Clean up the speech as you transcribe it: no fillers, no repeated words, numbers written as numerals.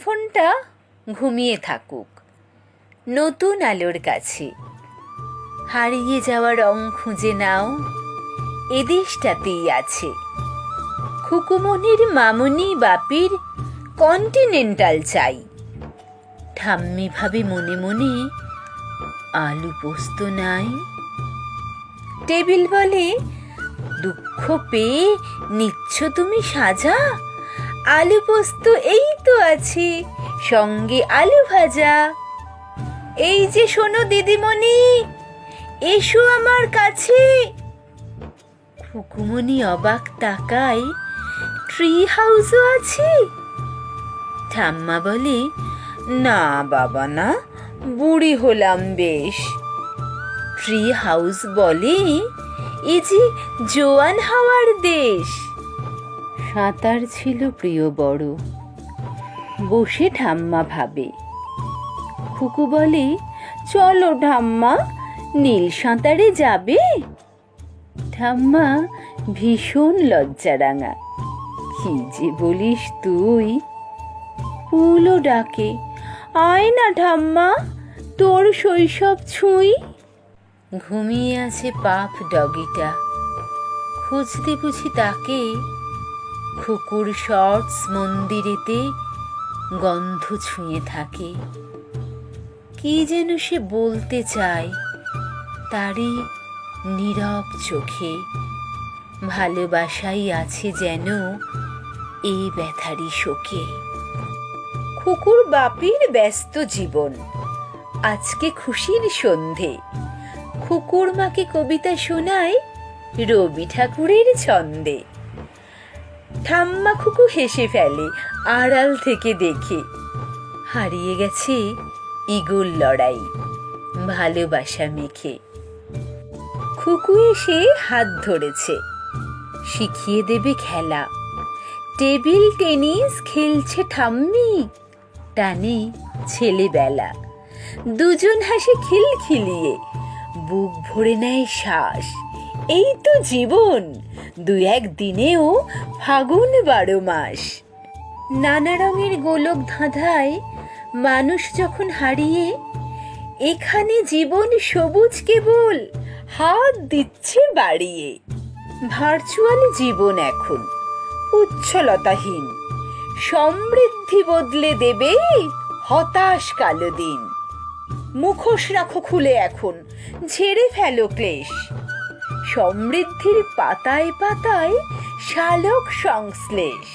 টেলিফোনটা ঘুমিয়ে থাকুক নতুন আলোর কাছে। হারিয়ে যাওয়া রং খুঁজে নাও, এদেশটাতেই আছে। খুকুমনির মামুনি বাপির কন্টিনেন্টাল চাই। ঠাম্মি ভাবে মনে মনে, আলু পোস্ত নাই। টেবিল বলে, দুঃখ পেয়ে নিচ্ছ তুমি সাজা? আলু পোস্ত এই তো আছে, সঙ্গে আলু ভাজা। এই যে শোনো দিদিমণি, এসো আমার কাছে। খুকুমনি অবাক তাকায়, ট্রি হাউসও আছে? ঠাম্মা বলে, না বাবা না, বুড়ি হলাম বেশ। ট্রি হাউস বলে, এ যে জোয়ান হওয়ার দেশ। সাঁতার ছিল প্রিয় বড়, বসে ঠাম্মা ভাবে। খুকু বলে, চলো ঠাম্মা, নীল সাঁতারে যাবে? ঠাম্মা ভীষণ লজ্জারাঙা, কি যে বলিস তুই। ফুলও ডাকে, আয় না ঠাম্মা, তোর শৈশব ছুঁই। ঘুমিয়ে আছে পাপ ডগিটা, খুঁজতে বুঝি তাকে। খুকুর শর্টস মন্দিরেতে গন্ধ ছুঁয়ে থাকে। কি যেন সে বলতে চায়, তারই নীরব চোখে। ভালোবাসাই আছে যেন এই ব্যথারই শোকে। খুকুর বাপির ব্যস্ত জীবন, আজকে খুশির সন্ধে। খুকুর মাকে কবিতা শোনায় রবি ঠাকুরের ছন্দে। ঠাম্মা খুকু হেসে ফেলে আড়াল থেকে দেখে। হারিয়ে গেছে ঈগল লড়াই, ভালোবাসা মেখে। খুকু এসে হাত ধরেছে, শিখিয়ে দেবে খেলা। টেবিল টেনিস খেলছে ঠাম্মি, টানে ছেলেবেলা। দুজন হাসে খিলখিলিয়ে, বুক ভরে নেয় শ্বাস। এই তো জীবন, দু এক দিনেও ফাগুন 12 মাস। নানা রঙের গোলক ধাঁধায় মানুষ যখন হারিয়ে, এখানে জীবন সবুজ কেবল হাত দিচ্ছে বাড়িয়ে। ভার্চুয়াল জীবন এখন উচ্ছলতাহীন, সমৃদ্ধি বদলে দেবে হতাশ কালো দিন। মুখোশ রাখো খুলে এখন, ঝেড়ে ফেলো ক্লেশ। সমৃদ্ধির পাতায় পাতায় শালক সংশ্লেষ।